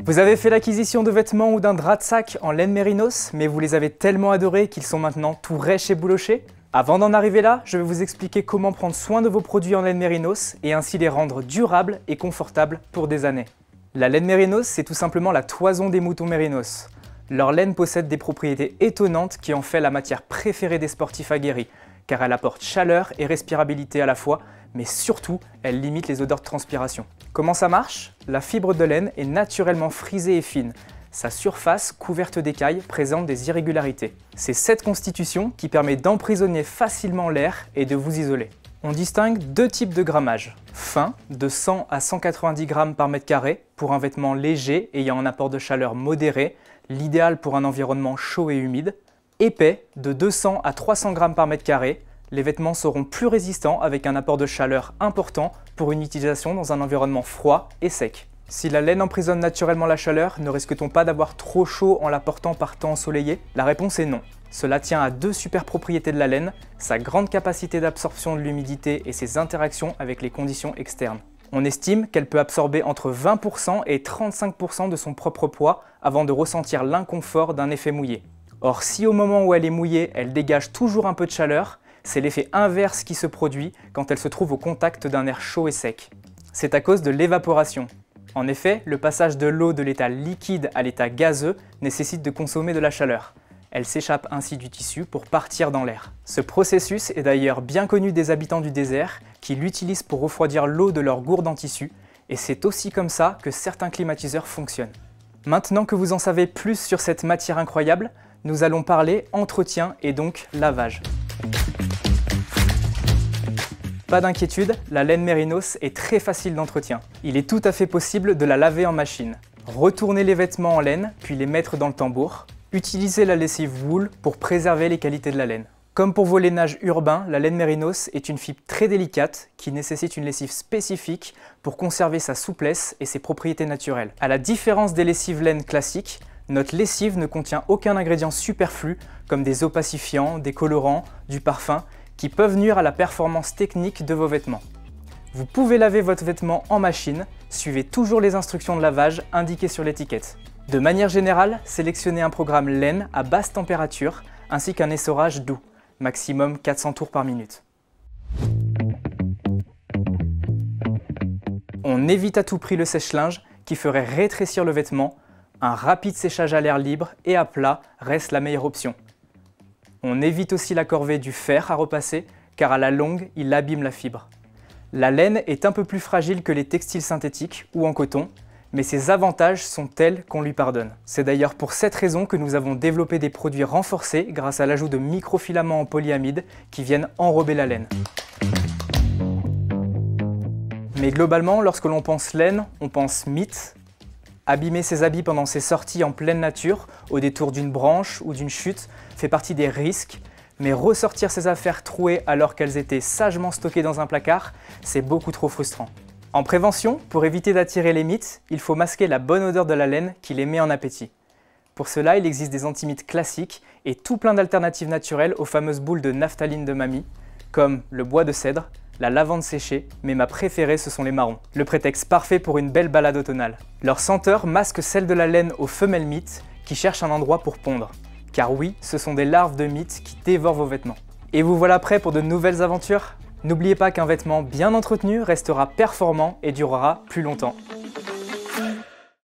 Vous avez fait l'acquisition de vêtements ou d'un drap de sac en laine mérinos, mais vous les avez tellement adorés qu'ils sont maintenant tout raies chez Boulocher? Avant d'en arriver là, je vais vous expliquer comment prendre soin de vos produits en laine mérinos et ainsi les rendre durables et confortables pour des années. La laine mérinos, c'est tout simplement la toison des moutons mérinos. Leur laine possède des propriétés étonnantes qui en fait la matière préférée des sportifs aguerris, car elle apporte chaleur et respirabilité à la fois, mais surtout, elle limite les odeurs de transpiration. Comment ça marche? La fibre de laine est naturellement frisée et fine. Sa surface, couverte d'écailles, présente des irrégularités. C'est cette constitution qui permet d'emprisonner facilement l'air et de vous isoler. On distingue deux types de grammage. Fin, de 100 à 190 grammes par mètre carré, pour un vêtement léger ayant un apport de chaleur modéré, l'idéal pour un environnement chaud et humide. Épais, de 200 à 300 grammes par mètre carré, les vêtements seront plus résistants avec un apport de chaleur important pour une utilisation dans un environnement froid et sec. Si la laine emprisonne naturellement la chaleur, ne risque-t-on pas d'avoir trop chaud en la portant par temps ensoleillé? La réponse est non. Cela tient à deux super propriétés de la laine, sa grande capacité d'absorption de l'humidité et ses interactions avec les conditions externes. On estime qu'elle peut absorber entre 20% et 35% de son propre poids avant de ressentir l'inconfort d'un effet mouillé. Or, si au moment où elle est mouillée, elle dégage toujours un peu de chaleur, c'est l'effet inverse qui se produit quand elle se trouve au contact d'un air chaud et sec. C'est à cause de l'évaporation. En effet, le passage de l'eau de l'état liquide à l'état gazeux nécessite de consommer de la chaleur. Elle s'échappe ainsi du tissu pour partir dans l'air. Ce processus est d'ailleurs bien connu des habitants du désert qui l'utilisent pour refroidir l'eau de leur gourde en tissu, et c'est aussi comme ça que certains climatiseurs fonctionnent. Maintenant que vous en savez plus sur cette matière incroyable, nous allons parler entretien et donc lavage. Pas d'inquiétude, la laine mérinos est très facile d'entretien. Il est tout à fait possible de la laver en machine. Retournez les vêtements en laine, puis les mettre dans le tambour. Utilisez la lessive wool pour préserver les qualités de la laine. Comme pour vos lainages urbains, la laine mérinos est une fibre très délicate qui nécessite une lessive spécifique pour conserver sa souplesse et ses propriétés naturelles. À la différence des lessives laine classiques, notre lessive ne contient aucun ingrédient superflu comme des opacifiants, des colorants, du parfum, qui peuvent nuire à la performance technique de vos vêtements. Vous pouvez laver votre vêtement en machine, suivez toujours les instructions de lavage indiquées sur l'étiquette. De manière générale, sélectionnez un programme laine à basse température ainsi qu'un essorage doux, maximum 400 tours par minute. On évite à tout prix le sèche-linge qui ferait rétrécir le vêtement. Un rapide séchage à l'air libre et à plat reste la meilleure option. On évite aussi la corvée du fer à repasser car à la longue, il abîme la fibre. La laine est un peu plus fragile que les textiles synthétiques ou en coton, mais ses avantages sont tels qu'on lui pardonne. C'est d'ailleurs pour cette raison que nous avons développé des produits renforcés grâce à l'ajout de microfilaments en polyamide qui viennent enrober la laine. Mais globalement, lorsque l'on pense laine, on pense mythe. Abîmer ses habits pendant ses sorties en pleine nature, au détour d'une branche ou d'une chute, fait partie des risques, mais ressortir ses affaires trouées alors qu'elles étaient sagement stockées dans un placard, c'est beaucoup trop frustrant. En prévention, pour éviter d'attirer les mythes, il faut masquer la bonne odeur de la laine qui les met en appétit. Pour cela, il existe des anti-mythes classiques et tout plein d'alternatives naturelles aux fameuses boules de naphtaline de mamie, comme le bois de cèdre, la lavande séchée, mais ma préférée ce sont les marrons. Le prétexte parfait pour une belle balade automnale. Leur senteur masque celle de la laine aux femelles mythes qui cherchent un endroit pour pondre. Car oui, ce sont des larves de mythes qui dévorent vos vêtements. Et vous voilà prêts pour de nouvelles aventures? N'oubliez pas qu'un vêtement bien entretenu restera performant et durera plus longtemps.